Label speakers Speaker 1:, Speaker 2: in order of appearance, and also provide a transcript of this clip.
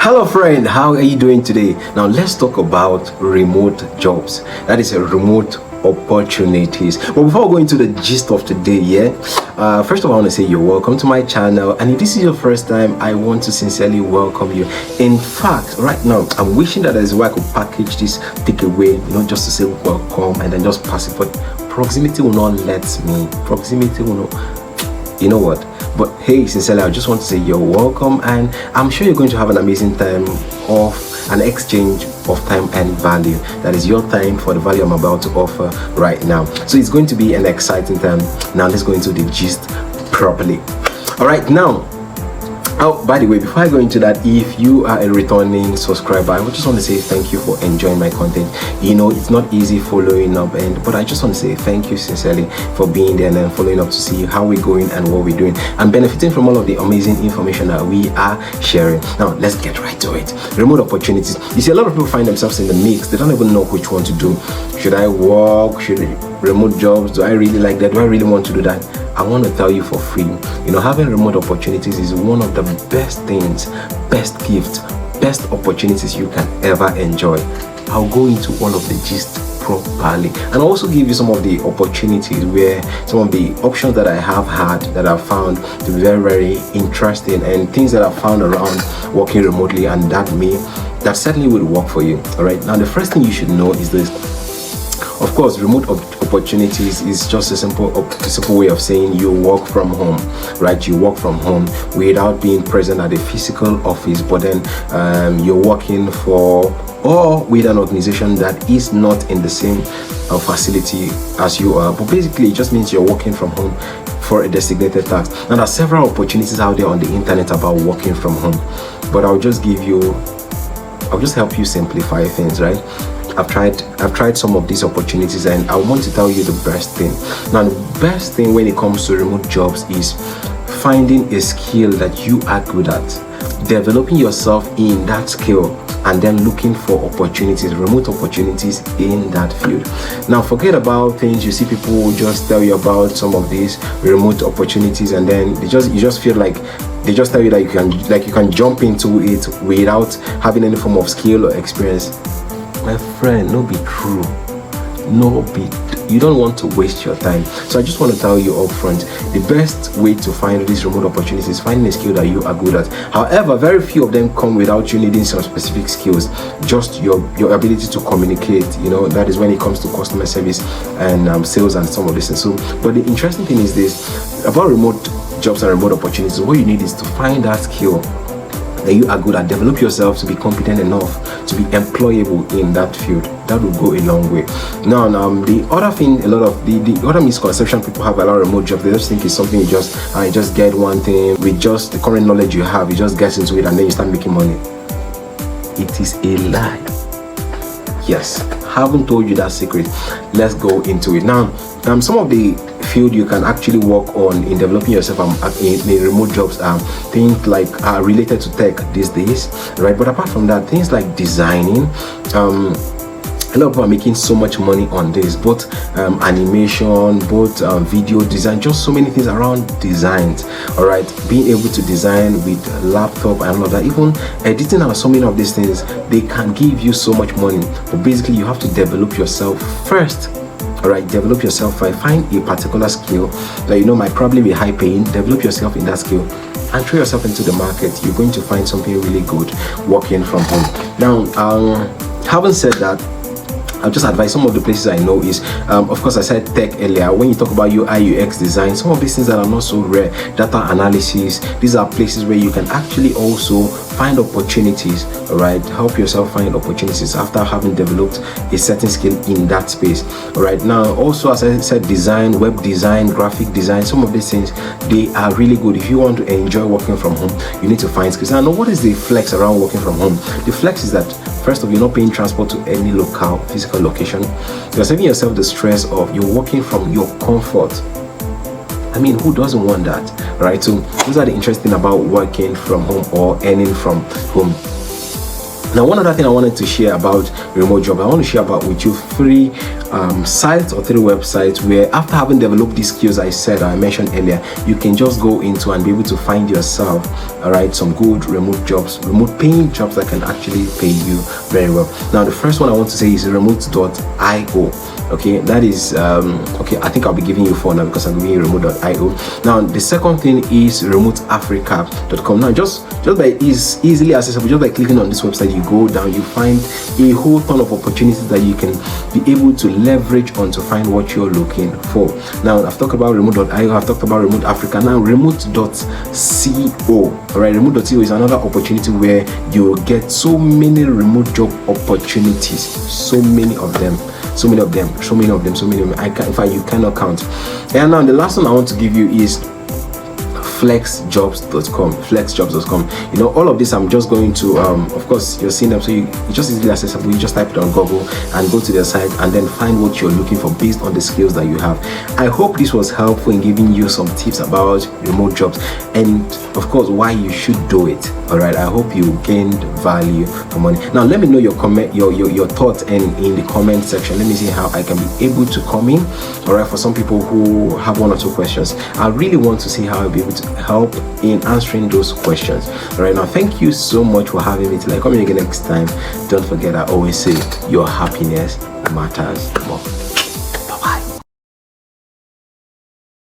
Speaker 1: Hello friend, how are you doing today? Now let's talk about remote jobs. That is a remote opportunities. But before going to the gist of today, first of all, I want to say you're welcome to my channel, and if this is your first time, I want to sincerely welcome you. In fact, right now I'm wishing that there's a way I could package this takeaway, just to say welcome and then just pass it, but proximity will not let me. Proximity will not, you know what? But hey, sincerely, I just want to say you're welcome, and I'm sure you're going to have an amazing time of an exchange of time and value. That is your time for the value I'm about to offer right now. So it's going to be an exciting time. Now let's go into the gist properly. All right, now, oh, by the way, before I go into that, if you are a returning subscriber, I just want to say thank you for enjoying my content. It's not easy following up, but I just want to say thank you sincerely for being there and then following up to see how we're going and what we're doing and benefiting from all of the amazing information that we are sharing. Now let's get right to it. Remote opportunities. You see, a lot of people find themselves in the mix. They don't even know which one to do. Should I work? Remote jobs? Do I really like that? Do I really want to do that? I want to tell you for free, having remote opportunities is one of the best things, best gifts, best opportunities you can ever enjoy. I'll go into all of the gist properly and I'll also give you some of the opportunities where some of the options that I have had that I've found to be very, very interesting, and things that I've found around working remotely and that certainly would work for you. All right, now the first thing you should know is this. Of course, remote opportunities is just a simple way of saying you work from home, right? You work from home without being present at a physical office, but then you're working for or with an organization that is not in the same facility as you are. But basically, it just means you're working from home for a designated task. And there are several opportunities out there on the internet about working from home, but I'll just help you simplify things, right? I've tried some of these opportunities, and I want to tell you the best thing. Now, the best thing when it comes to remote jobs is finding a skill that you are good at, developing yourself in that skill, and then looking for opportunities, remote opportunities in that field. Now, forget about things you see people just tell you about some of these remote opportunities, and then you just feel like they just tell you that you can jump into it without having any form of skill or experience. My friend, no be true. You don't want to waste your time. So I just want to tell you up front, the best way to find these remote opportunities is finding a skill that you are good at. However, very few of them come without you needing some specific skills, just your ability to communicate. That is when it comes to customer service and sales and some of this. And so, but the interesting thing is this about remote jobs and remote opportunities. What you need is to find that skill that you are good at, develop yourself to be competent enough to be employable in that field. That will go a long way. Now, the other thing, a lot of the other misconception people have about remote jobs, they just think it's something you just get one thing with just the current knowledge you have, you just get into it and then you start making money. It is a lie. Yes, haven't told you that secret. Let's go into it now. Some of the field you can actually work on in developing yourself in remote jobs are things like related to tech these days, right? But apart from that, things like designing, a lot of people are making so much money on this, both animation, both video design, just so many things around designs. All right, being able to design with a laptop and all of that, even editing and so many of these things, they can give you so much money. But basically, you have to develop yourself first. All right, develop yourself. Find a particular skill that might probably be high paying. Develop yourself in that skill and throw yourself into the market. You're going to find something really good working from home. Now, having said that, I'll just advise some of the places I know is, of course, I said tech earlier. When you talk about UI, UX design, some of these things that are not so rare, data analysis, these are places where you can actually also find opportunities, all right? Help yourself find opportunities after having developed a certain skill in that space, all right? Now, also, as I said, design, web design, graphic design, some of these things, they are really good. If you want to enjoy working from home, you need to find skills. Now, what is the flex around working from home? The flex is that, first of all, you're not paying transport to any local physical location. You're saving yourself the stress of you're working from your comfort. I mean, who doesn't want that, right? So those are the interesting about working from home or earning from home. Now, one other thing I wanted to share about remote job, I want to share about with you 3 sites or 3 websites where, after having developed these skills I mentioned earlier, you can just go into and be able to find yourself, all right, some good remote jobs, remote paying jobs that can actually pay you very well. Now, the first one I want to say is remote.io. Okay, that is okay, I think I'll be giving you 4 now because I'm giving you remote.io. Now, the second thing is remoteafrica.com. Now, just by easily accessible, just by clicking on this website, you go down, you find a whole ton of opportunities that you can be able to leverage on to find what you're looking for. Now, I've talked about remote.io, I've talked about Remote Africa. Now, remote.co. All right, remote.co is another opportunity where you get so many remote job opportunities, so many of them. In fact, you cannot count. And now the last one I want to give you is flexjobs.com. You know, all of this I'm just going to of course you're seeing them, so it's just easily accessible. You just type it on Google and go to their site and then find what you're looking for based on the skills that you have. I hope this was helpful in giving you some tips about remote jobs and of course why you should do it. All right, I hope you gained value for money. Now, let me know your comment, your thoughts, and in the comment section, let me see how I can be able to come in. All right, for some people who have 1 or 2 questions, I really want to see how I'll be able to help in answering those questions. All right, now thank you so much for having me. Till I come in again next time, don't forget, I always say your happiness matters more.